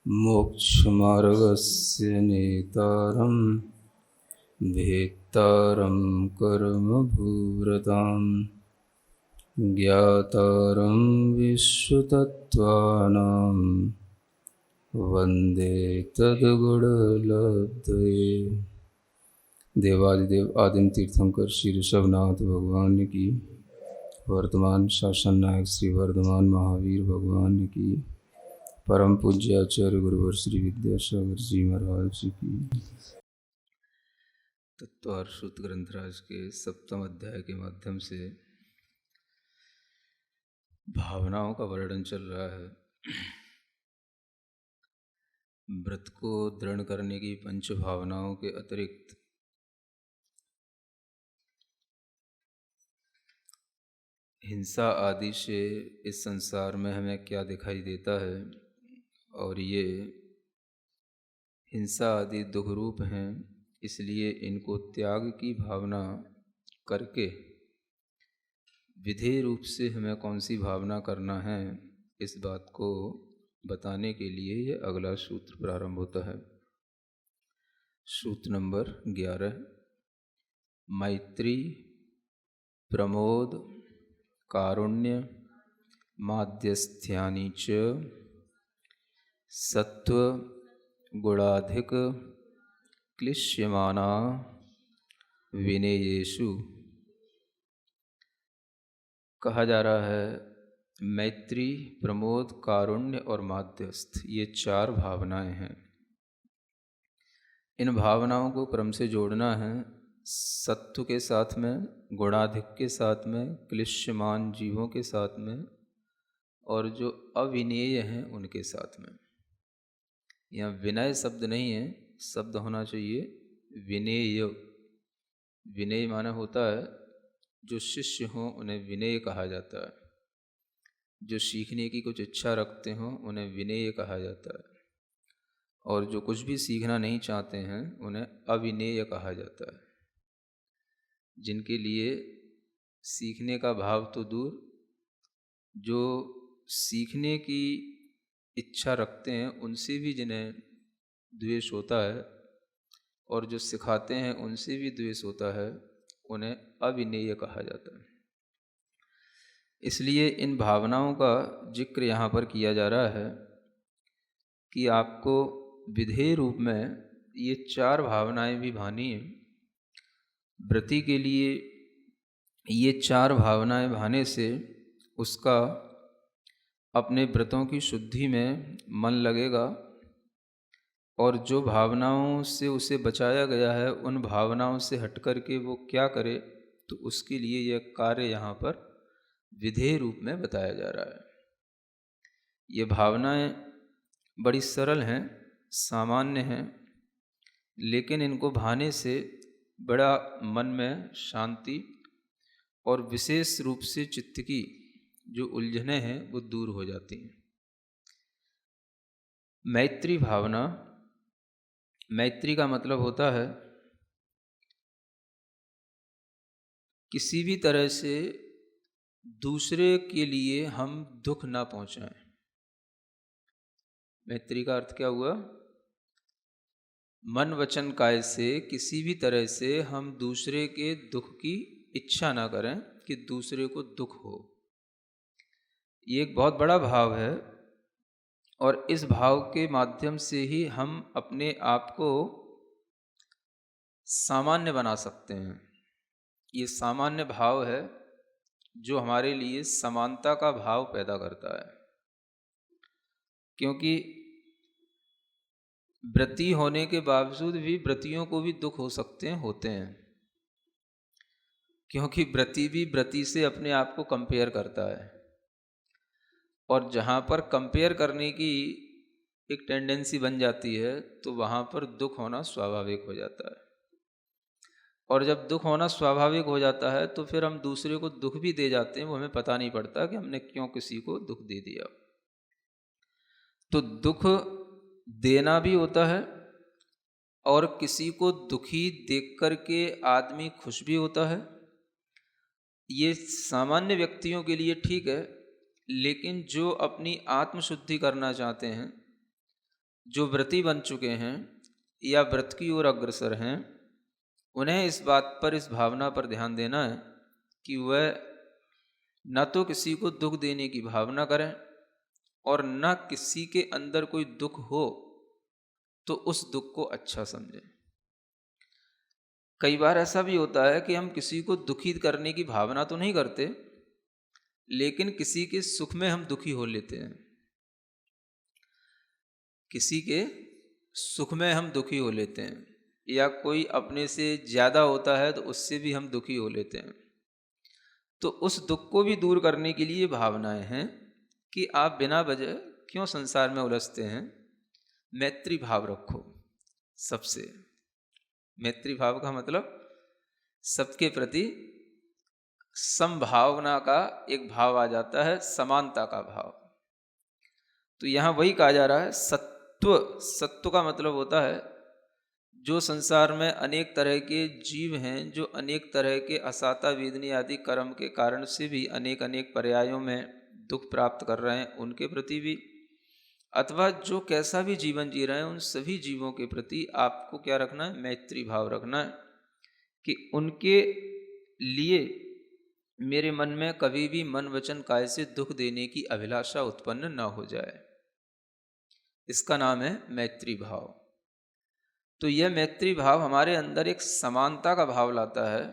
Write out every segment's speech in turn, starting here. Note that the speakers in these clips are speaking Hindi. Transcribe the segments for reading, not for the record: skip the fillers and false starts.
मोक्षमार्गस्य नेतारं भेत्तारं कर्मभूरतां ज्ञातारं विश्वतत्त्वानां वन्दे तद्गुणलब्धये। देवादिदेव आदिम तीर्थंकर श्री ऋषभनाथ भगवान की, वर्तमान शासन नायक श्री वर्धमान महावीर भगवान की, परम पूज्य आचार्य गुरुवर श्री विद्यासागर जी महाराज जी की। तत्वार सूत्र ग्रंथराज के सप्तम अध्याय के माध्यम से भावनाओं का वर्णन चल रहा है। व्रत को दृढ़ करने की पंच भावनाओं के अतिरिक्त हिंसा आदि से इस संसार में हमें क्या दिखाई देता है, और ये हिंसा आदि दुख रूप हैं, इसलिए इनको त्याग की भावना करके विधेय रूप से हमें कौन सी भावना करना है, इस बात को बताने के लिए ये अगला सूत्र प्रारंभ होता है। सूत्र नंबर 11। मैत्री, प्रमोद, कारुण्य, माध्यस्थ्यानि च सत्व गुणाधिक क्लिश्यमाना विनेयेषु। कहा जा रहा है मैत्री, प्रमोद, कारुण्य और माध्यस्थ, ये चार भावनाएं हैं। इन भावनाओं को क्रम से जोड़ना है, सत्व के साथ में, गुणाधिक के साथ में, क्लिश्यमान जीवों के साथ में, और जो अविनेय हैं उनके साथ में। यहाँ विनय शब्द नहीं है, शब्द होना चाहिए विनेय। विनेय माना होता है जो शिष्य हों उन्हें विनेय कहा जाता है, जो सीखने की कुछ इच्छा रखते हों उन्हें विनेय कहा जाता है, और जो कुछ भी सीखना नहीं चाहते हैं उन्हें अविनेय कहा जाता है। जिनके लिए सीखने का भाव तो दूर, जो सीखने की इच्छा रखते हैं उनसे भी जिन्हें द्वेष होता है, और जो सिखाते हैं उनसे भी द्वेष होता है, उन्हें अविनेय कहा जाता है। इसलिए इन भावनाओं का जिक्र यहाँ पर किया जा रहा है कि आपको विधेय रूप में ये चार भावनाएं भी भानी हैं। व्रती के लिए ये चार भावनाएं भाने से उसका अपने व्रतों की शुद्धि में मन लगेगा, और जो भावनाओं से उसे बचाया गया है उन भावनाओं से हट कर के वो क्या करे, तो उसके लिए यह कार्य यहाँ पर विधेय रूप में बताया जा रहा है। ये भावनाएं बड़ी सरल हैं, सामान्य हैं, लेकिन इनको भाने से बड़ा मन में शांति और विशेष रूप से चित्त की जो उलझनें हैं वो दूर हो जाती हैं। मैत्री भावना, मैत्री का मतलब होता है किसी भी तरह से दूसरे के लिए हम दुख ना पहुंचाएं। मैत्री का अर्थ क्या हुआ? मन वचन काय से किसी भी तरह से हम दूसरे के दुख की इच्छा ना करें कि दूसरे को दुख हो। ये एक बहुत बड़ा भाव है, और इस भाव के माध्यम से ही हम अपने आप को सामान्य बना सकते हैं। ये सामान्य भाव है जो हमारे लिए समानता का भाव पैदा करता है, क्योंकि व्रती होने के बावजूद भी व्रतियों को भी दुख हो सकते हैं, होते हैं, क्योंकि व्रती भी व्रती से अपने आप को कंपेयर करता है, और जहाँ पर कंपेयर करने की एक टेंडेंसी बन जाती है तो वहाँ पर दुख होना स्वाभाविक हो जाता है। और जब दुख होना स्वाभाविक हो जाता है तो फिर हम दूसरे को दुख भी दे जाते हैं, वो हमें पता नहीं पड़ता कि हमने क्यों किसी को दुख दे दिया। तो दुख देना भी होता है, और किसी को दुखी देख कर के आदमी खुश भी होता है। ये सामान्य व्यक्तियों के लिए ठीक है, लेकिन जो अपनी आत्मशुद्धि करना चाहते हैं, जो व्रती बन चुके हैं या व्रत की ओर अग्रसर हैं, उन्हें इस बात पर, इस भावना पर ध्यान देना है कि वह न तो किसी को दुख देने की भावना करें और न किसी के अंदर कोई दुख हो तो उस दुख को अच्छा समझें। कई बार ऐसा भी होता है कि हम किसी को दुखी करने की भावना तो नहीं करते, लेकिन किसी के सुख में हम दुखी हो लेते हैं। किसी के सुख में हम दुखी हो लेते हैं, या कोई अपने से ज़्यादा होता है तो उससे भी हम दुखी हो लेते हैं। तो उस दुख को भी दूर करने के लिए भावनाएं हैं कि आप बिना वजह क्यों संसार में उलझते हैं। मैत्री भाव रखो सबसे। मैत्री भाव का मतलब सबके प्रति समभावना का एक भाव आ जाता है, समानता का भाव। तो यहाँ वही कहा जा रहा है, सत्व। सत्व का मतलब होता है जो संसार में अनेक तरह के जीव हैं, जो अनेक तरह के असाता वेदनी आदि कर्म के कारण से भी अनेक अनेक पर्यायों में दुख प्राप्त कर रहे हैं, उनके प्रति भी, अथवा जो कैसा भी जीवन जी रहे हैं उन सभी जीवों के प्रति आपको क्या रखना है, मैत्री भाव रखना है कि उनके लिए मेरे मन में कभी भी मन वचन काय से दुख देने की अभिलाषा उत्पन्न न हो जाए। इसका नाम है मैत्री भाव। तो यह मैत्री भाव हमारे अंदर एक समानता का भाव लाता है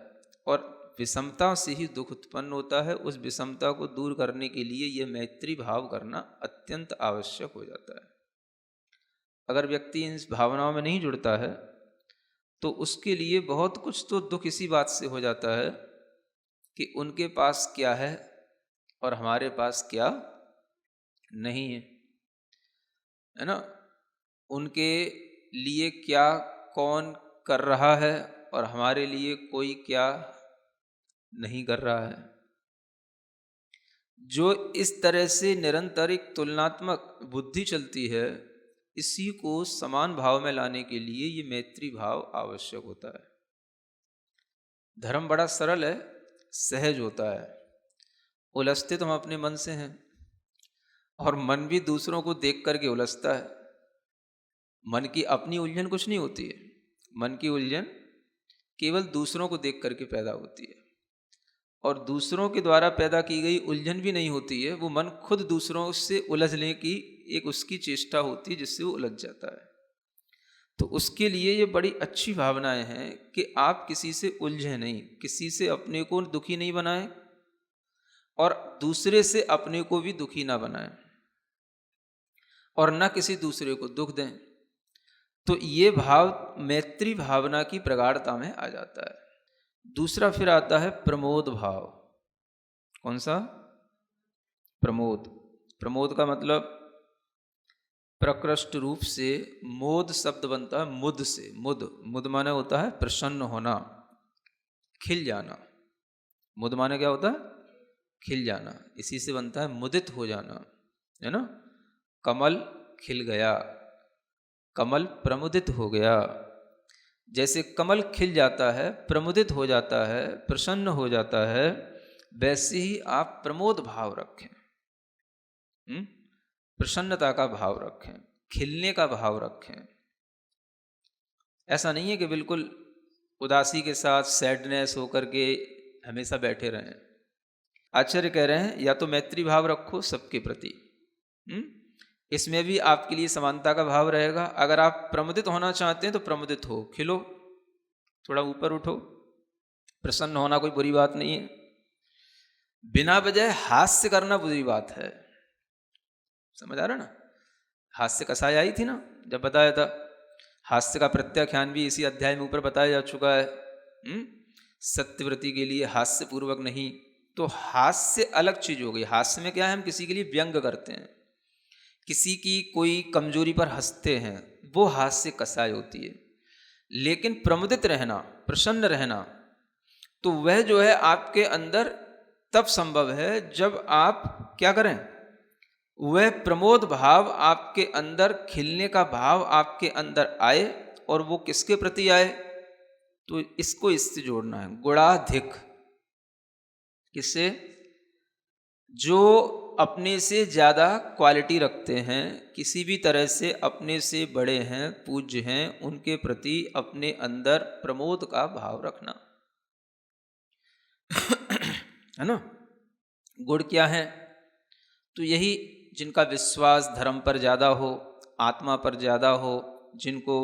और विषमता से ही दुख उत्पन्न होता है। उस विषमता को दूर करने के लिए यह मैत्री भाव करना अत्यंत आवश्यक हो जाता है। अगर व्यक्ति इन भावनाओं में नहीं जुड़ता है तो उसके लिए बहुत कुछ तो दुख इसी बात से हो जाता है कि उनके पास क्या है और हमारे पास क्या नहीं है, है ना। उनके लिए क्या कौन कर रहा है और हमारे लिए कोई क्या नहीं कर रहा है। जो इस तरह से निरंतर एक तुलनात्मक बुद्धि चलती है, इसी को समान भाव में लाने के लिए ये मैत्री भाव आवश्यक होता है। धर्म बड़ा सरल है, सहज होता है। उलझते तो हम अपने मन से हैं और मन भी दूसरों को देख करके उलझता है। मन की अपनी उलझन कुछ नहीं होती है, मन की उलझन केवल दूसरों को देख करके पैदा होती है, और दूसरों के द्वारा पैदा की गई उलझन भी नहीं होती है। वो मन खुद दूसरों से उलझने की एक उसकी चेष्टा होती है जिससे वो उलझ जाता है। तो उसके लिए ये बड़ी अच्छी भावनाएं हैं कि आप किसी से उलझे नहीं, किसी से अपने को दुखी नहीं बनाएं और दूसरे से अपने को भी दुखी ना बनाएं और न किसी दूसरे को दुख दें। तो ये भाव मैत्री भावना की प्रगाढ़ता में आ जाता है। दूसरा फिर आता है प्रमोद भाव। कौन सा? प्रमोद। प्रमोद का मतलब प्रकृष्ट रूप से मोद शब्द बनता है मुद से। मुद, मुद माने होता है प्रसन्न होना, खिल जाना। मुद माने क्या होता है? खिल जाना। इसी से बनता है मुदित हो जाना, है ना। कमल खिल गया, कमल प्रमुदित हो गया। जैसे कमल खिल जाता है, प्रमुदित हो जाता है, प्रसन्न हो जाता है, वैसे ही आप प्रमोद भाव रखें, प्रसन्नता का भाव रखें, खिलने का भाव रखें। ऐसा नहीं है कि बिल्कुल उदासी के साथ सैडनेस होकर के हमेशा बैठे रहें। आचार्य कह रहे हैं या तो मैत्री भाव रखो सबके प्रति, इसमें भी आपके लिए समानता का भाव रहेगा। अगर आप प्रमुदित होना चाहते हैं तो प्रमुदित हो, खिलो, थोड़ा ऊपर उठो। प्रसन्न होना कोई बुरी बात नहीं है। बिना वजह हास्य करना बुरी बात है। समझ आ रहा ना? हास्य कसाई आई थी ना, जब बताया था। हास्य का प्रत्याख्यान भी इसी अध्याय में ऊपर बताया जा चुका है। सत्यव्रती के लिए हास्य पूर्वक नहीं। तो हास्य अलग चीज हो गई। हास्य में क्या है, हम किसी के लिए व्यंग करते हैं, किसी की कोई कमजोरी पर हंसते हैं, वो हास्य कसाई होती है। लेकिन प्रमुदित रहना, प्रसन्न रहना, तो वह जो है आपके अंदर तब संभव है जब आप क्या करें, वह प्रमोद भाव आपके अंदर, खिलने का भाव आपके अंदर आए। और वो किसके प्रति आए? तो इसको इससे जोड़ना है, गुणाधिक। किससे? जो अपने से ज़्यादा क्वालिटी रखते हैं, किसी भी तरह से अपने से बड़े हैं, पूज्य हैं, उनके प्रति अपने अंदर प्रमोद का भाव रखना है ना। गुण क्या है? तो यही जिनका विश्वास धर्म पर ज़्यादा हो, आत्मा पर ज़्यादा हो, जिनको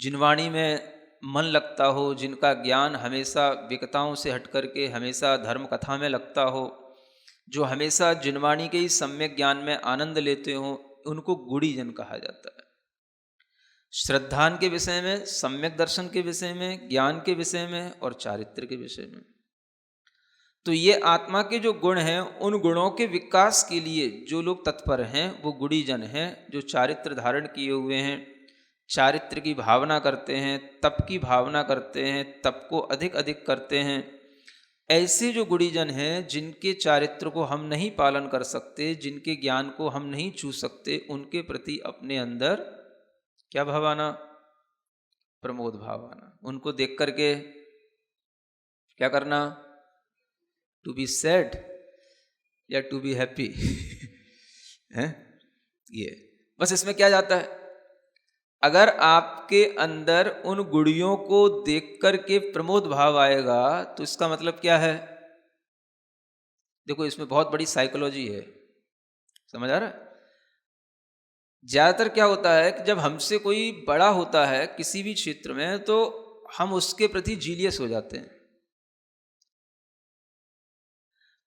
जिनवाणी में मन लगता हो, जिनका ज्ञान हमेशा विकताओं से हट करके हमेशा धर्म कथा में लगता हो, जो हमेशा जिनवाणी के ही सम्यक ज्ञान में आनंद लेते हो, उनको गुणीजन कहा जाता है। श्रद्धान के विषय में, सम्यक दर्शन के विषय में, ज्ञान के विषय में और चारित्र के विषय में। तो ये आत्मा के जो गुण हैं, उन गुणों के विकास के लिए जो लोग तत्पर हैं वो गुणीजन हैं, जो चारित्र धारण किए हुए हैं, चारित्र की भावना करते हैं, तप की भावना करते हैं, तप को अधिक अधिक करते हैं। ऐसे जो गुणीजन हैं, जिनके चारित्र को हम नहीं पालन कर सकते, जिनके ज्ञान को हम नहीं छू सकते, उनके प्रति अपने अंदर क्या भाव आना? प्रमोद भाव आना। उनको देख करके क्या करना? टू बी सैड या टू बी हैप्पी है ये। बस इसमें क्या जाता है, अगर आपके अंदर उन गुणियों को देख करके प्रमोद भाव आएगा तो इसका मतलब क्या है? देखो, इसमें बहुत बड़ी साइकोलॉजी है, समझ आ रहा है? ज्यादातर क्या होता है कि जब हमसे कोई बड़ा होता है किसी भी क्षेत्र में, तो हम उसके प्रति जीलियस हो जाते हैं,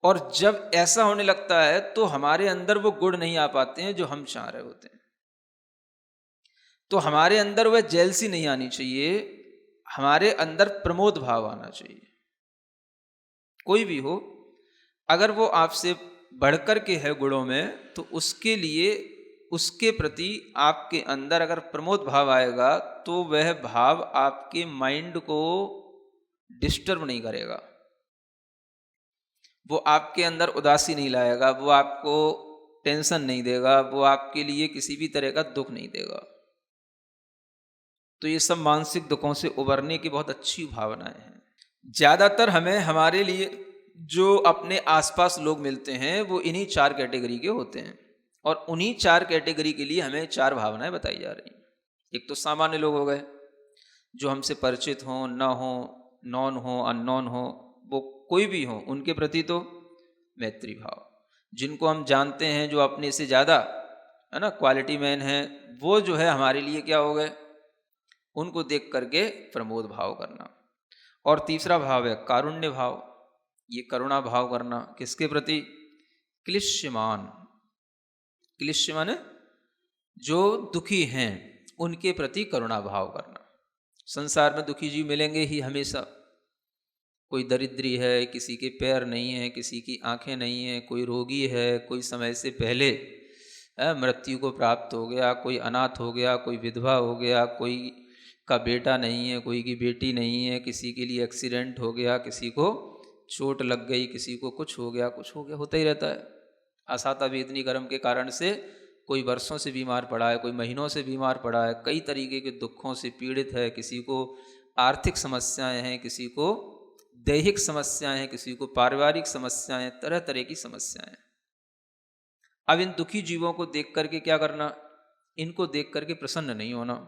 और जब ऐसा होने लगता है तो हमारे अंदर वो गुण नहीं आ पाते हैं जो हम चाह रहे होते हैं। तो हमारे अंदर वह जेलसी नहीं आनी चाहिए, हमारे अंदर प्रमोद भाव आना चाहिए। कोई भी हो, अगर वो आपसे बढ़कर के है गुणों में, तो उसके लिए, उसके प्रति आपके अंदर अगर प्रमोद भाव आएगा तो वह भाव आपके माइंड को डिस्टर्ब नहीं करेगा, वो आपके अंदर उदासी नहीं लाएगा, वो आपको टेंशन नहीं देगा, वो आपके लिए किसी भी तरह का दुख नहीं देगा। तो ये सब मानसिक दुखों से उबरने की बहुत अच्छी भावनाएं हैं। ज़्यादातर हमें हमारे लिए जो अपने आसपास लोग मिलते हैं वो इन्हीं 4 कैटेगरी के होते हैं, और उन्हीं 4 कैटेगरी के लिए हमें 4 भावनाएं बताई जा रही हैं। एक तो सामान्य लोग हो गए, जो हमसे परिचित हों, ना हो, नॉन हो, अननोन हो, वो कोई भी हो, उनके प्रति तो मैत्री भाव। जिनको हम जानते हैं, जो अपने से ज़्यादा है ना क्वालिटी मैन हैं, वो जो है हमारे लिए क्या हो गए, उनको देख करके प्रमोद भाव करना। और तीसरा भाव है कारुण्य भाव, ये करुणा भाव करना। किसके प्रति? क्लिश्यमान। क्लिश्य माने जो दुखी हैं, उनके प्रति करुणा भाव करना। संसार में दुखी जीव मिलेंगे ही हमेशा। कोई दरिद्री है, किसी के पैर नहीं है, किसी की आंखें नहीं है, कोई रोगी है, कोई समय से पहले मृत्यु को प्राप्त हो गया, कोई अनाथ हो गया, कोई विधवा हो गया, कोई का बेटा नहीं है, कोई की बेटी नहीं है, किसी के लिए एक्सीडेंट हो गया, किसी को चोट लग गई, किसी को कुछ हो गया, होता ही रहता है। असाता वेदनी कर्म के कारण से कोई वर्षों से बीमार पड़ा है, कोई महीनों से बीमार पड़ा है, कई तरीके के दुखों से पीड़ित है, किसी को आर्थिक समस्याएं हैं, किसी को दैहिक समस्याएं हैं, किसी को पारिवारिक समस्याएं, तरह तरह की समस्याएं। अब इन दुखी जीवों को देख करके क्या करना? इनको देख करके प्रसन्न नहीं होना,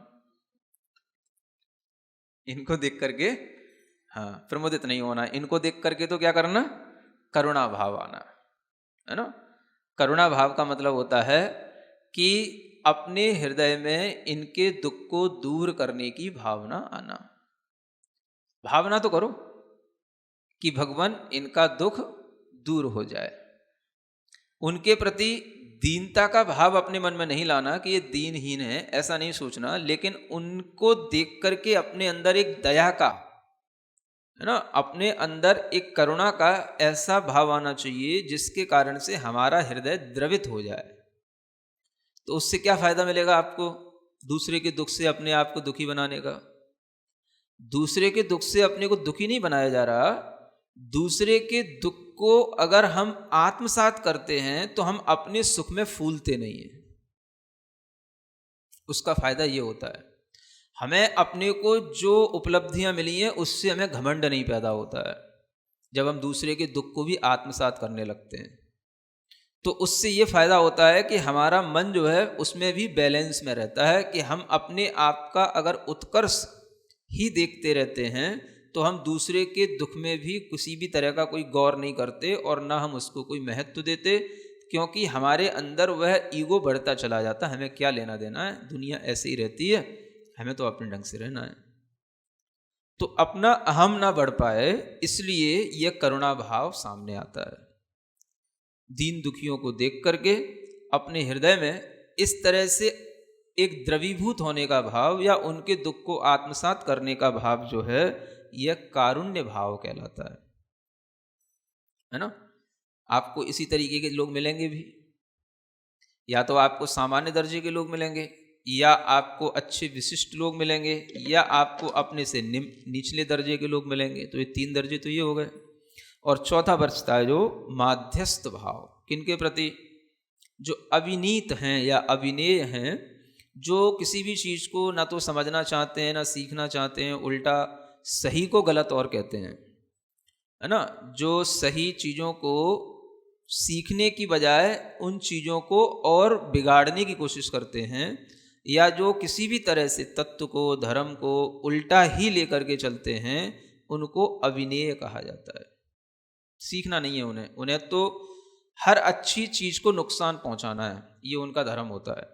इनको देख करके प्रमोदित नहीं होना। इनको देख करके तो क्या करना? करुणा भाव आना, है ना। करुणा भाव का मतलब होता है कि अपने हृदय में इनके दुख को दूर करने की भावना आना। भावना तो करो कि भगवान इनका दुख दूर हो जाए। उनके प्रति दीनता का भाव अपने मन में नहीं लाना कि ये दीनहीन है, ऐसा नहीं सोचना, लेकिन उनको देख करके अपने अंदर एक दया का, है ना, अपने अंदर एक करुणा का ऐसा भाव आना चाहिए जिसके कारण से हमारा हृदय द्रवित हो जाए। तो उससे क्या फायदा मिलेगा आपको? दूसरे के दुख से अपने आप को दुखी बनाने का। दूसरे के दुख से अपने को दुखी नहीं बनाया जा रहा, दूसरे के दुख को अगर हम आत्मसात करते हैं तो हम अपने सुख में फूलते नहीं हैं। उसका फायदा ये होता है, हमें अपने को जो उपलब्धियां मिली हैं उससे हमें घमंड नहीं पैदा होता है। जब हम दूसरे के दुख को भी आत्मसात करने लगते हैं तो उससे ये फ़ायदा होता है कि हमारा मन जो है उसमें भी बैलेंस में रहता है कि हम अपने आप का अगर उत्कर्ष ही देखते रहते हैं तो हम दूसरे के दुख में भी किसी भी तरह का कोई गौर नहीं करते और ना हम उसको कोई महत्व देते, क्योंकि हमारे अंदर वह ईगो बढ़ता चला जाता है। हमें क्या लेना देना है, दुनिया ऐसे ही रहती है, हमें तो अपने ढंग से रहना है। तो अपना अहम ना बढ़ पाए इसलिए यह करुणा भाव सामने आता है। दीन दुखियों को देख करके अपने हृदय में इस तरह से एक द्रवीभूत होने का भाव या उनके दुख को आत्मसात करने का भाव जो है यह कारुण्य भाव कहलाता है ना। आपको इसी तरीके के लोग मिलेंगे भी, या तो आपको सामान्य दर्जे के लोग मिलेंगे, या आपको अच्छे विशिष्ट लोग मिलेंगे, या आपको अपने से निचले दर्जे के लोग मिलेंगे। तो ये 3 दर्जे तो ये हो गए। और चौथा बचता है जो माध्यस्थ भाव। किनके प्रति? जो अविनीत हैं या अविनेय हैं, जो किसी भी चीज़ को ना तो समझना चाहते हैं ना सीखना चाहते हैं, उल्टा सही को गलत और कहते हैं, है ना। जो सही चीज़ों को सीखने की बजाय उन चीज़ों को और बिगाड़ने की कोशिश करते हैं, या जो किसी भी तरह से तत्व को धर्म को उल्टा ही लेकर के चलते हैं, उनको अविनेय कहा जाता है। सीखना नहीं है उन्हें तो हर अच्छी चीज़ को नुकसान पहुंचाना है, ये उनका धर्म होता है।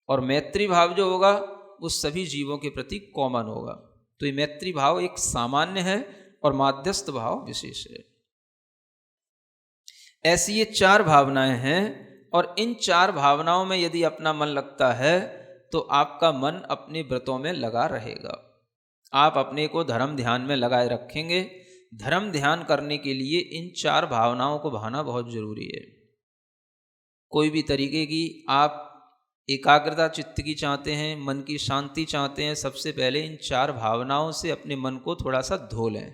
और मैत्री भाव जो होगा वो सभी जीवों के प्रति कॉमन होगा। तो ये मैत्री भाव एक सामान्य है और माध्यस्थ भाव विशेष है। ऐसी ये 4 भावनाएं हैं, और इन 4 भावनाओं में यदि अपना मन लगता है तो आपका मन अपने व्रतों में लगा रहेगा। आप अपने को धर्म ध्यान में लगाए रखेंगे। धर्म ध्यान करने के लिए इन 4 भावनाओं को भाना बहुत जरूरी है। कोई भी तरीके की आप एकाग्रता चित्त की चाहते हैं, मन की शांति चाहते हैं, सबसे पहले इन 4 भावनाओं से अपने मन को थोड़ा सा धो लें।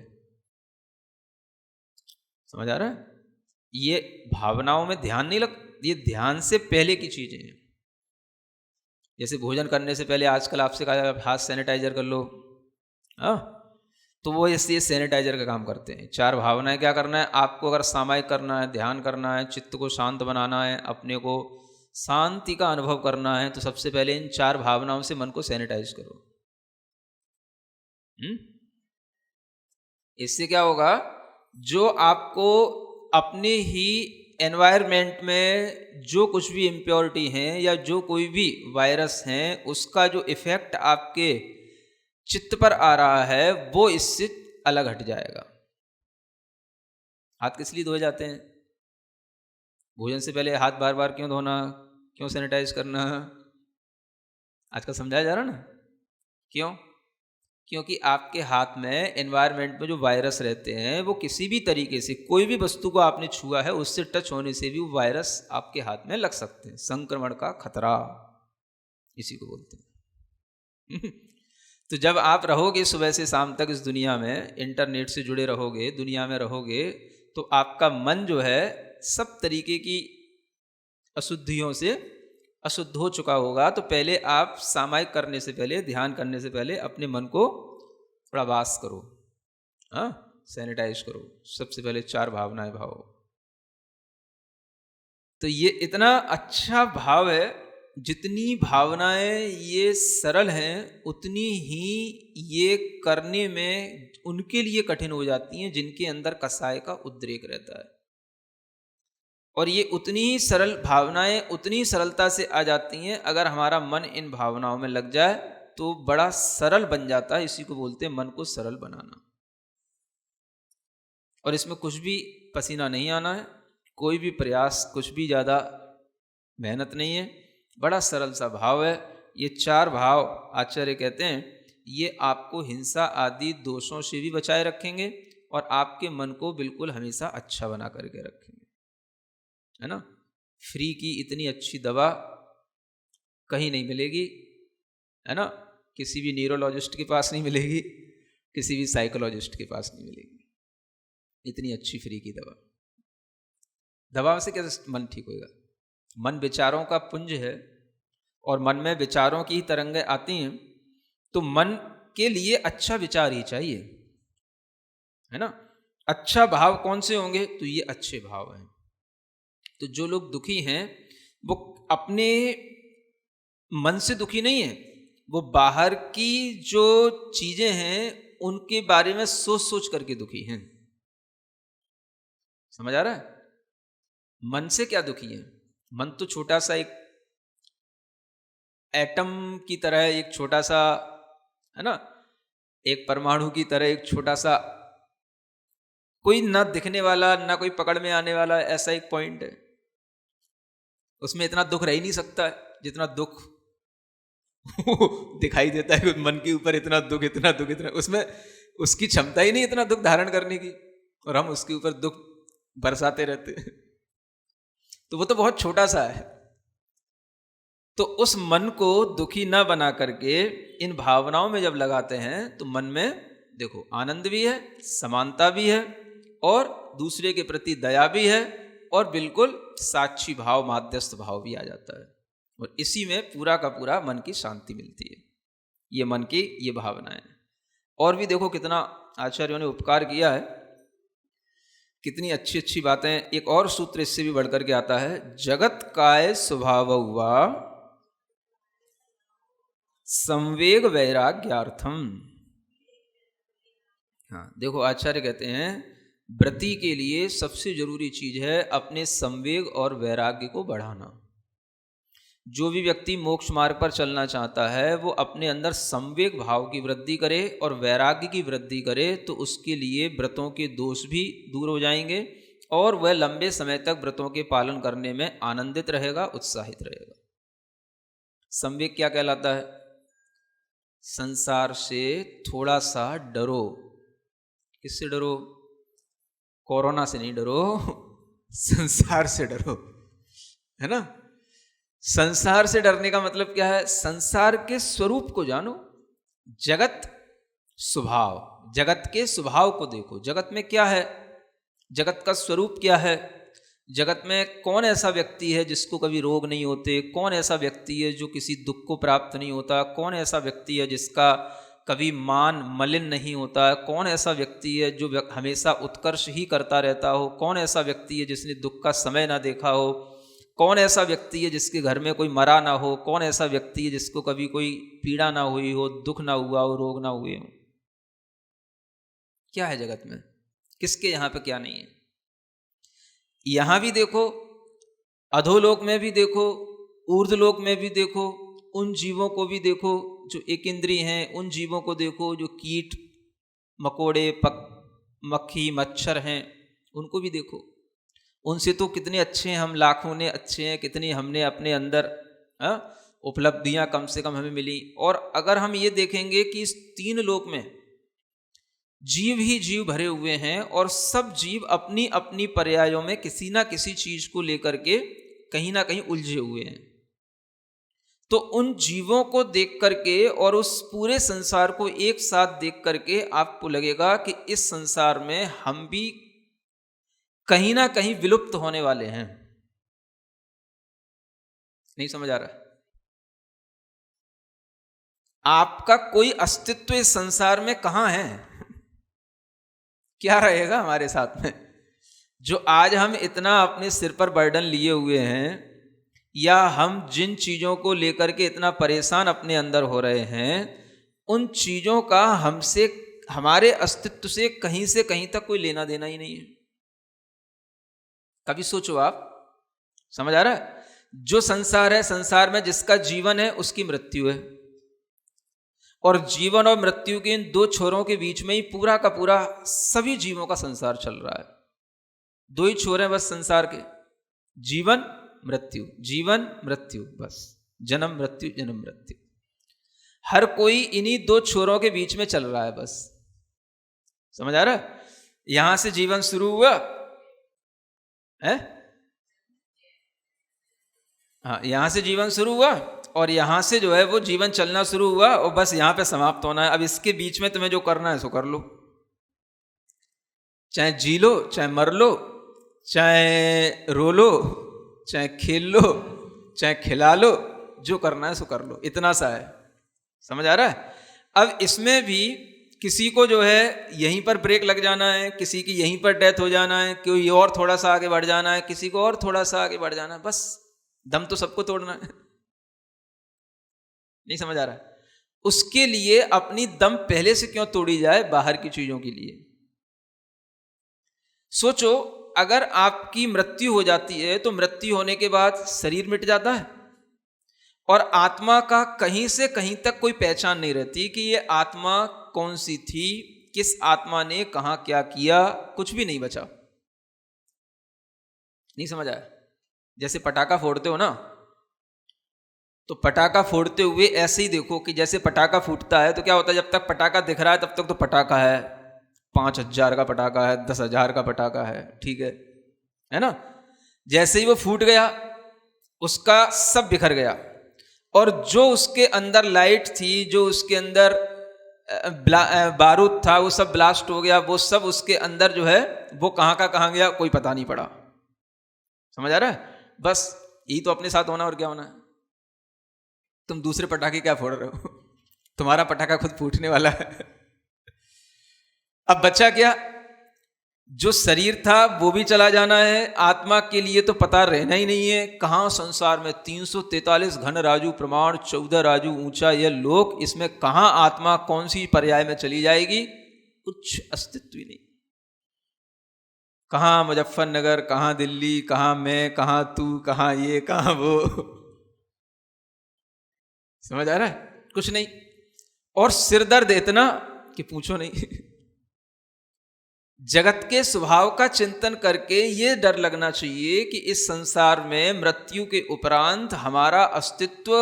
समझ आ रहा है? ये भावनाओं में ध्यान नहीं लग, ये ध्यान से पहले की चीजें हैं। जैसे भोजन करने से पहले आजकल आपसे कहा जाए हाथ सैनिटाइजर कर लो, तो वो इसलिए सैनिटाइजर का काम करते हैं। 4 भावनाएं क्या करना है आपको, अगर सामायिक करना है, ध्यान करना है, चित्त को शांत बनाना है, अपने को शांति का अनुभव करना है, तो सबसे पहले इन 4 भावनाओं से मन को सैनिटाइज करो। इससे क्या होगा, जो आपको अपने ही एनवायरनमेंट में जो कुछ भी इम्प्योरिटी हैं या जो कोई भी वायरस हैं, उसका जो इफेक्ट आपके चित्त पर आ रहा है वो इससे अलग हट जाएगा। हाथ किस लिए धोए जाते हैं? भोजन से पहले हाथ बार बार क्यों धोना, क्यों सैनिटाइज करना? आजकल समझाया जा रहा ना क्यों? क्योंकि आपके हाथ में एनवायरनमेंट में जो वायरस रहते हैं वो किसी भी तरीके से, कोई भी वस्तु को आपने छुआ है उससे टच होने से भी वो वायरस आपके हाथ में लग सकते हैं। संक्रमण का खतरा इसी को बोलते हैं। तो जब आप रहोगे सुबह से शाम तक इस दुनिया में, इंटरनेट से जुड़े रहोगे, दुनिया में रहोगे, तो आपका मन जो है सब तरीके की अशुद्धियों से अशुद्ध हो चुका होगा। तो पहले आप सामायिक करने से पहले, ध्यान करने से पहले अपने मन को थोड़ा वास करो, सैनिटाइज करो। सबसे पहले 4 भावनाएं भाव। तो ये इतना अच्छा भाव है। जितनी भावनाएं ये सरल हैं उतनी ही ये करने में उनके लिए कठिन हो जाती हैं जिनके अंदर कसाय का उद्रेक रहता है। और ये उतनी ही सरल भावनाएं उतनी सरलता से आ जाती हैं अगर हमारा मन इन भावनाओं में लग जाए तो बड़ा सरल बन जाता है। इसी को बोलते हैं मन को सरल बनाना। और इसमें कुछ भी पसीना नहीं आना है, कोई भी प्रयास, कुछ भी ज़्यादा मेहनत नहीं है, बड़ा सरल सा भाव है। ये 4 भाव आचार्य कहते हैं ये आपको हिंसा आदि दोषों से भी बचाए रखेंगे और आपके मन को बिल्कुल हमेशा अच्छा बना करके रखेंगे, है ना। फ्री की इतनी अच्छी दवा कहीं नहीं मिलेगी, है ना। किसी भी न्यूरोलॉजिस्ट के पास नहीं मिलेगी, किसी भी साइकोलॉजिस्ट के पास नहीं मिलेगी इतनी अच्छी फ्री की दवा। दवा से कैसे मन ठीक होएगा? मन विचारों का पुंज है और मन में विचारों की तरंगें आती हैं, तो मन के लिए अच्छा विचार ही चाहिए, है ना। अच्छा भाव कौन से होंगे? तो ये अच्छे भाव हैं। तो जो लोग दुखी हैं वो अपने मन से दुखी नहीं है, वो बाहर की जो चीजें हैं उनके बारे में सोच सोच करके दुखी हैं। समझ आ रहा है? मन से क्या दुखी है? मन तो छोटा सा एक एटम की तरह, एक छोटा सा, है ना, एक परमाणु की तरह, एक छोटा सा, कोई ना दिखने वाला ना कोई पकड़ में आने वाला ऐसा एक पॉइंट है। उसमें इतना दुख रह ही नहीं सकता है जितना दुख दिखाई देता है मन के ऊपर। इतना दुख, इतना दुख, इतना, उसमें उसकी क्षमता ही नहीं इतना दुख धारण करने की, और हम उसके ऊपर दुख बरसाते रहते हैं। तो वो तो बहुत छोटा सा है। तो उस मन को दुखी ना बना करके इन भावनाओं में जब लगाते हैं तो मन में देखो आनंद भी है, समानता भी है, और दूसरे के प्रति दया भी है, और बिल्कुल साक्षी भाव, माध्यस्थ भाव भी आ जाता है। और इसी में पूरा का पूरा मन की शांति मिलती है। ये मन की ये भावनाएं। और भी देखो कितना आचार्यों ने उपकार किया है, कितनी अच्छी अच्छी बातें। एक और सूत्र इससे भी बढ़कर के आता है, जगत काय स्वभाव हुआ संवेग वैराग्यार्थम। हाँ देखो, आचार्य कहते हैं व्रती के लिए सबसे जरूरी चीज है अपने संवेग और वैराग्य को बढ़ाना। जो भी व्यक्ति मोक्ष मार्ग पर चलना चाहता है वो अपने अंदर संवेग भाव की वृद्धि करे और वैराग्य की वृद्धि करे, तो उसके लिए व्रतों के दोष भी दूर हो जाएंगे और वह लंबे समय तक व्रतों के पालन करने में आनंदित रहेगा, उत्साहित रहेगा। संवेग क्या कहलाता है? संसार से थोड़ा सा डरो। किससे डरो? कोरोना से नहीं डरो, संसार से डरो, है ना। संसार से डरने का मतलब क्या है? संसार के स्वरूप को जानो, जगत स्वभाव, जगत के स्वभाव को देखो। जगत में क्या है? जगत का स्वरूप क्या है? जगत में कौन ऐसा व्यक्ति है जिसको कभी रोग नहीं होते? कौन ऐसा व्यक्ति है जो किसी दुख को प्राप्त नहीं होता? कौन ऐसा व्यक्ति है जिसका कभी मान मलिन नहीं होता? कौन ऐसा व्यक्ति है जो हमेशा उत्कर्ष ही करता रहता हो? कौन ऐसा व्यक्ति है जिसने दुख का समय ना देखा हो? कौन ऐसा व्यक्ति है जिसके घर में कोई मरा ना हो? कौन ऐसा व्यक्ति है जिसको कभी कोई पीड़ा ना हुई हो, दुख ना हुआ हो, रोग ना हुए हो? क्या है जगत में? किसके यहाँ पे क्या नहीं है? यहाँ भी देखो, अधोलोक में भी देखो, ऊर्ध्वलोक में भी देखो, उन जीवों को भी देखो जो एक इंद्रिय हैं, उन जीवों को देखो जो कीट मकोड़े मक्खी मच्छर हैं, उनको भी देखो। उनसे तो कितने अच्छे हैं हम, लाखों ने अच्छे हैं, कितनी हमने अपने अंदर उपलब्धियां कम से कम हमें मिली। और अगर हम ये देखेंगे कि इस तीन लोक में जीव ही जीव भरे हुए हैं और सब जीव अपनी अपनी पर्यायों में किसी ना किसी चीज को लेकर के कहीं ना कहीं उलझे हुए हैं, तो उन जीवों को देख करके और उस पूरे संसार को एक साथ देख करके आपको लगेगा कि इस संसार में हम भी कहीं ना कहीं विलुप्त होने वाले हैं। नहीं समझ आ रहा? आपका कोई अस्तित्व इस संसार में कहां है? क्या रहेगा हमारे साथ में? जो आज हम इतना अपने सिर पर बर्डन लिए हुए हैं, या हम जिन चीजों को लेकर के इतना परेशान अपने अंदर हो रहे हैं, उन चीजों का हमसे, हमारे अस्तित्व से कहीं तक कोई लेना देना ही नहीं है। कभी सोचो आप, समझ आ रहा है? जो संसार है, संसार में जिसका जीवन है उसकी मृत्यु है, और जीवन और मृत्यु के इन दो छोरों के बीच में ही पूरा का पूरा सभी जीवों का संसार चल रहा है। दो ही छोर हैं बस संसार के, जीवन मृत्यु, जीवन मृत्यु, बस जन्म मृत्यु, जन्म मृत्यु। हर कोई इन्हीं दो छोरों के बीच में चल रहा है बस। समझ आ रहा है? यहां से जीवन शुरू हुआ है, हाँ, यहां से जीवन शुरू हुआ और यहां से जो है वो जीवन चलना शुरू हुआ और बस यहां पे समाप्त होना है। अब इसके बीच में तुम्हें जो करना है सो कर लो, चाहे जी लो, चाहे मर लो, चाहे रो लो, चाहे खेल लो, चाहे खिला लो, जो करना है सो कर लो, इतना सा है। समझ आ रहा है? अब इसमें भी किसी को जो है यहीं पर ब्रेक लग जाना है, किसी की यहीं पर डेथ हो जाना है, कोई और थोड़ा सा आगे बढ़ जाना है, किसी को और थोड़ा सा आगे बढ़ जाना है, बस दम तो सबको तोड़ना है। नहीं समझ आ रहा है? उसके लिए अपनी दम पहले से क्यों तोड़ी जाए बाहर की चीजों के लिए? सोचो, अगर आपकी मृत्यु हो जाती है तो मृत्यु होने के बाद शरीर मिट जाता है और आत्मा का कहीं से कहीं तक कोई पहचान नहीं रहती कि ये आत्मा कौन सी थी, किस आत्मा ने कहां क्या किया, कुछ भी नहीं बचा। नहीं समझ आया? जैसे पटाखा फोड़ते हो ना, तो पटाखा फोड़ते हुए ऐसे ही देखो कि जैसे पटाखा फूटता है तो क्या होता है, जब तक पटाखा दिख रहा है तब तक तो पटाखा है, 5,000 का पटाखा है, 10,000 का पटाखा है, ठीक है ना। जैसे ही वो फूट गया उसका सब बिखर गया और जो उसके अंदर लाइट थी, जो उसके अंदर बारूद था, वो सब ब्लास्ट हो गया, वो सब उसके अंदर जो है वो कहाँ का कहाँ गया कोई पता नहीं पड़ा। समझ आ रहा है? बस यही तो अपने साथ होना, और क्या होना है। तुम दूसरे पटाखे क्या फोड़ रहे हो? तुम्हारा पटाखा खुद फूटने वाला है। अब बचा क्या? जो शरीर था वो भी चला जाना है, आत्मा के लिए तो पता रहना ही नहीं है। कहाँ संसार में 343 घन राजू प्रमाण 14 राजू ऊंचा यह लोक, इसमें कहाँ आत्मा कौन सी पर्याय में चली जाएगी, कुछ अस्तित्व ही नहीं। कहाँ मुजफ्फरनगर, कहाँ दिल्ली, कहाँ मैं, कहाँ तू, कहाँ ये, कहाँ वो। समझ आ रहा है? कुछ नहीं। और सिर दर्द इतना कि पूछो नहीं। जगत के स्वभाव का चिंतन करके ये डर लगना चाहिए कि इस संसार में मृत्यु के उपरांत हमारा अस्तित्व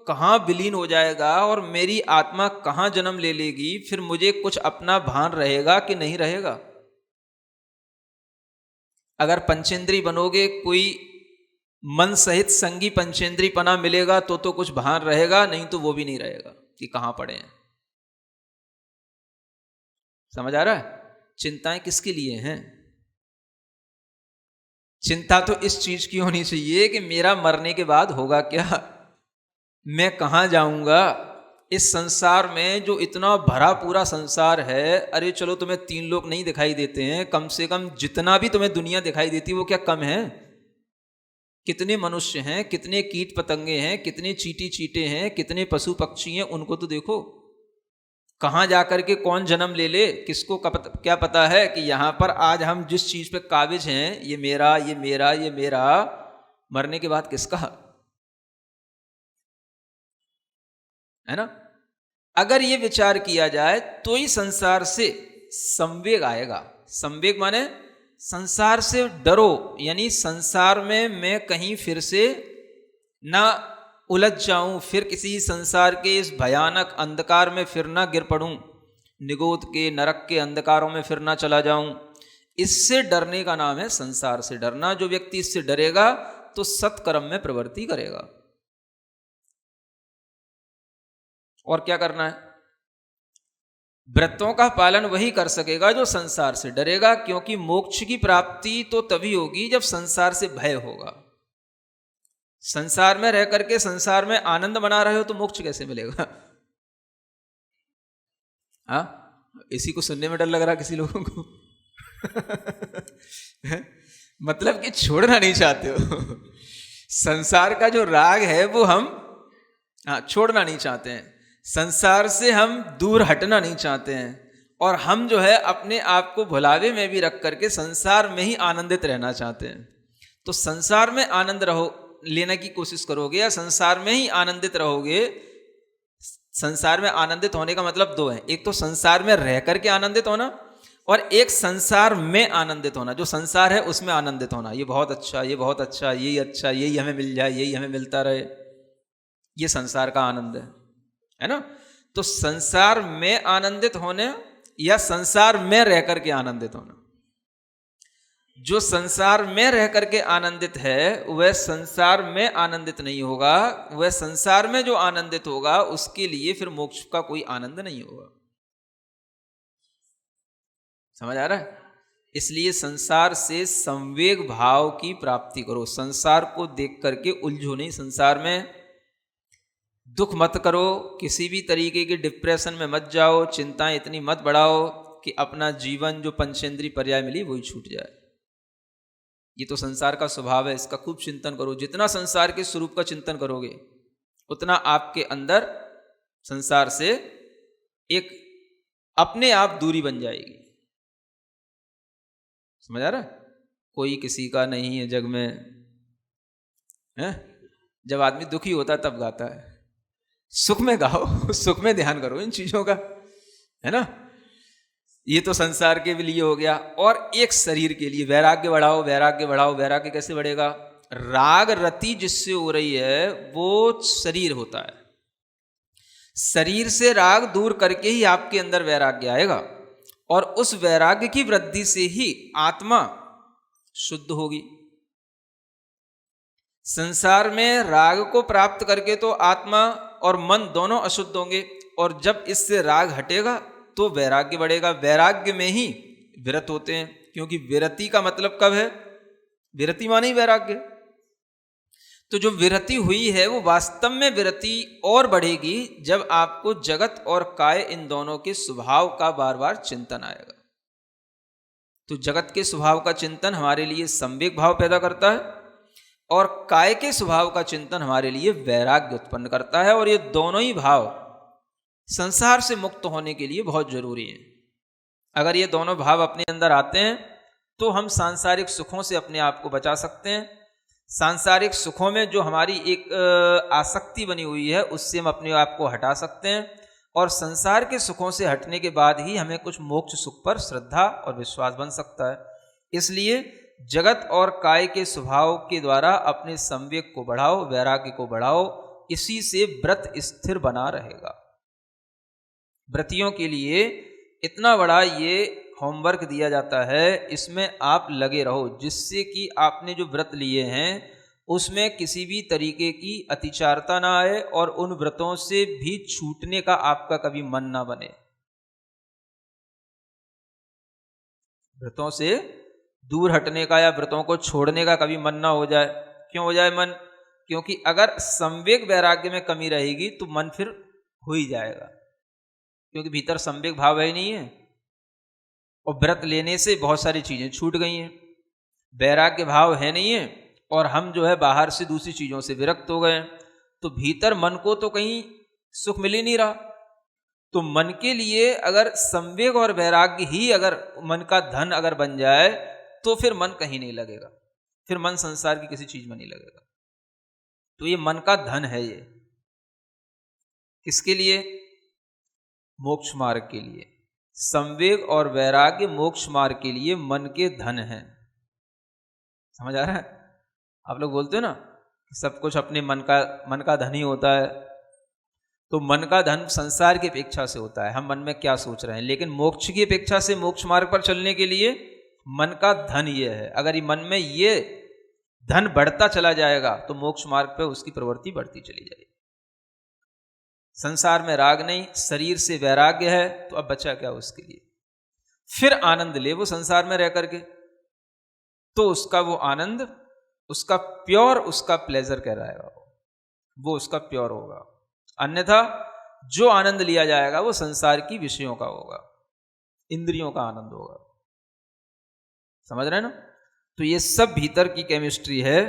कहाँ विलीन हो जाएगा और मेरी आत्मा कहाँ जन्म ले लेगी, फिर मुझे कुछ अपना भान रहेगा कि नहीं रहेगा। अगर पंचेंद्री बनोगे, कोई मन सहित संगी पंचेंद्री पना मिलेगा तो कुछ भान रहेगा, नहीं तो वो भी नहीं रहेगा कि कहाँ पड़े हैं। समझ आ रहा है? चिंताएं किसके लिए हैं? चिंता तो इस चीज की होनी चाहिए कि मेरा मरने के बाद होगा क्या, मैं कहां जाऊंगा। इस संसार में जो इतना भरा पूरा संसार है, अरे चलो तुम्हें 3 लोग नहीं दिखाई देते हैं, कम से कम जितना भी तुम्हें दुनिया दिखाई देती है वो क्या कम है? कितने मनुष्य हैं, कितने कीट पतंगे हैं, कितने चींटी चींटे हैं, कितने पशु पक्षी हैं, उनको तो देखो। कहाँ जाकर के कौन जन्म ले ले, किसको क्या पता है कि यहाँ पर आज हम जिस चीज पे काबिज हैं, ये मेरा, ये मेरा, ये मेरा, मरने के बाद किसका है ना। अगर ये विचार किया जाए तो ही संसार से संवेग आएगा। संवेग माने संसार से डरो, यानी संसार में मैं कहीं फिर से ना उलझ जाऊं, फिर किसी संसार के इस भयानक अंधकार में फिर ना गिर पड़ूं, निगोद के नरक के अंधकारों में फिर ना चला जाऊं। इससे डरने का नाम है संसार से डरना। जो व्यक्ति इससे डरेगा तो सत्कर्म में प्रवृत्ति करेगा। और क्या करना है? व्रतों का पालन वही कर सकेगा जो संसार से डरेगा, क्योंकि मोक्ष की प्राप्ति तो तभी होगी जब संसार से भय होगा। संसार में रह करके संसार में आनंद बना रहे हो तो मोक्ष कैसे मिलेगा? हाँ, इसी को सुनने में डर लग रहा किसी लोगों को। मतलब कि छोड़ना नहीं चाहते हो। संसार का जो राग है वो हम छोड़ना नहीं चाहते हैं, संसार से हम दूर हटना नहीं चाहते हैं, और हम जो है अपने आप को भुलावे में भी रख करके संसार में ही आनंदित रहना चाहते हैं। तो संसार में आनंद लेने की कोशिश करोगे या संसार में ही आनंदित रहोगे। संसार में आनंदित होने का मतलब 2 है, एक तो संसार में रह करके आनंदित होना और एक संसार में आनंदित होना। जो संसार है उसमें आनंदित होना, ये बहुत अच्छा, ये बहुत अच्छा, यही अच्छा, यही हमें मिल जाए, यही हमें मिलता रहे, ये संसार का आनंद है ना। तो संसार में आनंदित होने या संसार में रह करके आनंदित होना। जो संसार में रह करके आनंदित है वह संसार में आनंदित नहीं होगा, वह संसार में जो आनंदित होगा उसके लिए फिर मोक्ष का कोई आनंद नहीं होगा। समझ आ रहा है? इसलिए संसार से संवेग भाव की प्राप्ति करो। संसार को देख करके उलझो नहीं। संसार में दुख मत करो, किसी भी तरीके के डिप्रेशन में मत जाओ, चिंताएं इतनी मत बढ़ाओ कि अपना जीवन जो पंचेंद्रीय पर्याय मिली वही छूट जाए। ये तो संसार का स्वभाव है, इसका खूब चिंतन करो। जितना संसार के स्वरूप का चिंतन करोगे उतना आपके अंदर संसार से एक अपने आप दूरी बन जाएगी। समझ आ रहा है? कोई किसी का नहीं है जग में, है? जब आदमी दुखी होता है तब गाता है। सुख में गाओ, सुख में ध्यान करो इन चीजों का, है ना? ये तो संसार के लिए हो गया। और एक शरीर के लिए वैराग्य बढ़ाओ, वैराग्य बढ़ाओ। वैराग्य कैसे बढ़ेगा? राग रति जिससे हो रही है वो शरीर होता है। शरीर से राग दूर करके ही आपके अंदर वैराग्य आएगा, और उस वैराग्य की वृद्धि से ही आत्मा शुद्ध होगी। संसार में राग को प्राप्त करके तो आत्मा और मन दोनों अशुद्ध होंगे, और जब इससे राग हटेगा तो वैराग्य बढ़ेगा। वैराग्य में ही विरत होते हैं, क्योंकि विरति का मतलब कब है? विरति माने ही वैराग्य। तो जो विरति हुई है वो वास्तव में विरति और बढ़ेगी जब आपको जगत और काय इन दोनों के स्वभाव का बार बार चिंतन आएगा। तो जगत के स्वभाव का चिंतन हमारे लिए संवेग भाव पैदा करता है, और काय के स्वभाव का चिंतन हमारे लिए वैराग्य उत्पन्न करता है। और ये दोनों ही भाव संसार से मुक्त होने के लिए बहुत जरूरी है। अगर ये दोनों भाव अपने अंदर आते हैं तो हम सांसारिक सुखों से अपने आप को बचा सकते हैं। सांसारिक सुखों में जो हमारी एक आसक्ति बनी हुई है उससे हम अपने आप को हटा सकते हैं, और संसार के सुखों से हटने के बाद ही हमें कुछ मोक्ष सुख पर श्रद्धा और विश्वास बन सकता है। इसलिए जगत और काय के स्वभाव के द्वारा अपने संवेग को बढ़ाओ, वैराग्य को बढ़ाओ। इसी से व्रत स्थिर बना रहेगा। व्रतियों के लिए इतना बड़ा ये होमवर्क दिया जाता है, इसमें आप लगे रहो, जिससे कि आपने जो व्रत लिए हैं उसमें किसी भी तरीके की अतिचारता ना आए, और उन व्रतों से भी छूटने का आपका कभी मन ना बने। व्रतों से दूर हटने का या व्रतों को छोड़ने का कभी मन ना हो जाए। क्यों हो जाए मन? क्योंकि अगर संवेग वैराग्य में कमी रहेगी तो मन फिर हो ही जाएगा, क्योंकि भीतर संवेग भाव है ही नहीं है, और व्रत लेने से बहुत सारी चीजें छूट गई हैं। वैराग्य भाव है नहीं है, और हम जो है बाहर से दूसरी चीजों से विरक्त हो गए, तो भीतर मन को तो कहीं सुख मिल ही नहीं रहा। तो मन के लिए अगर संवेग और वैराग्य ही अगर मन का धन अगर बन जाए तो फिर मन कहीं नहीं लगेगा, फिर मन संसार की किसी चीज में नहीं लगेगा। तो ये मन का धन है। ये किसके लिए? मोक्ष मार्ग के लिए। संवेग और वैराग्य मोक्ष मार्ग के लिए मन के धन है। समझ आ रहा है? आप लोग बोलते हो ना कि सब कुछ अपने मन का धन ही होता है, तो मन का धन संसार की अपेक्षा से होता है, हम मन में क्या सोच रहे हैं। लेकिन मोक्ष की अपेक्षा से मोक्ष मार्ग पर चलने के लिए मन का धन ये है। अगर ये मन में ये धन बढ़ता चला जाएगा तो मोक्ष मार्ग पर उसकी प्रवृत्ति बढ़ती चली जाएगी। संसार में राग नहीं, शरीर से वैराग्य है, तो अब बचा क्या उसके लिए? फिर आनंद ले वो संसार में रह करके, तो उसका वो आनंद, उसका प्योर, उसका प्लेजर कहलाएगा, वो उसका प्योर होगा। अन्यथा जो आनंद लिया जाएगा वो संसार की विषयों का होगा, इंद्रियों का आनंद होगा। समझ रहे हैं ना? तो ये सब भीतर की केमिस्ट्री है।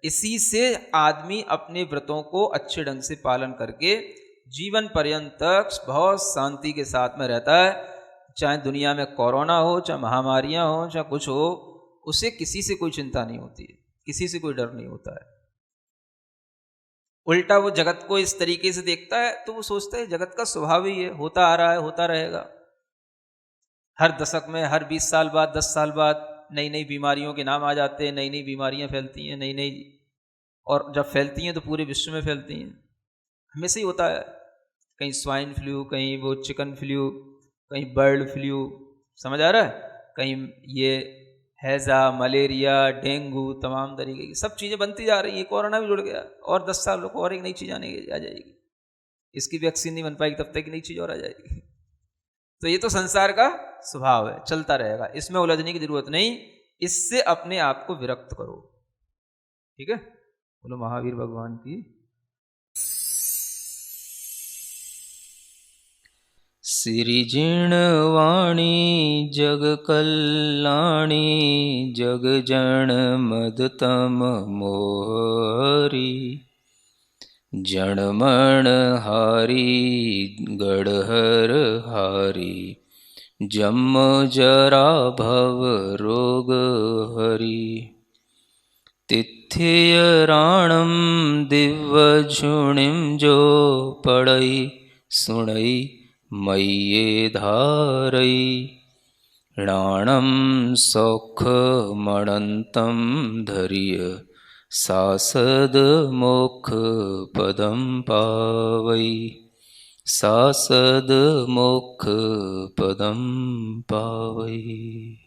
इसी से आदमी अपने व्रतों को अच्छे ढंग से पालन करके जीवन पर्यंत तक बहुत शांति के साथ में रहता है। चाहे दुनिया में कोरोना हो, चाहे महामारियां हो, चाहे कुछ हो, उसे किसी से कोई चिंता नहीं होती है, किसी से कोई डर नहीं होता है। उल्टा वो जगत को इस तरीके से देखता है तो वो सोचता है जगत का स्वभाव ही है, होता आ रहा है, होता रहेगा। हर दशक में, हर 20 साल बाद, 10 साल बाद नई नई बीमारियों के नाम आ जाते हैं, नई नई बीमारियां फैलती हैं, नई नई, और जब फैलती हैं तो पूरे विश्व में फैलती हैं। हमेशा ही होता है, कहीं स्वाइन फ्लू, कहीं वो चिकन फ्लू, कहीं बर्ड फ्लू, समझ आ रहा है, कहीं ये हैजा, मलेरिया, डेंगू, तमाम तरीके की सब चीज़ें बनती जा रही है। कोरोना भी जुड़ गया, और 10 साल को और एक नई चीज़ आ जाएगी। इसकी वैक्सीन नहीं बन पाएगी तब तक नई चीज़ और आ जाएगी। तो ये तो संसार का स्वभाव है, चलता रहेगा, इसमें उलझने की जरूरत नहीं। इससे अपने आप को विरक्त करो। ठीक है? बोलो महावीर भगवान की। सिरिजिणवाणी जग कल्याणी जग जन मदतम मोहरी जणमण हारी गढ़हर हारी जम जरा भव रोग हरि तिथ्य राणम दिव्य झुणिम जो पड़ई सुणई मय्ये धारई राणम सौख मणंतम धरिय सासद मोक्ष पदम पावई सासद मोक्ष पदम पावई।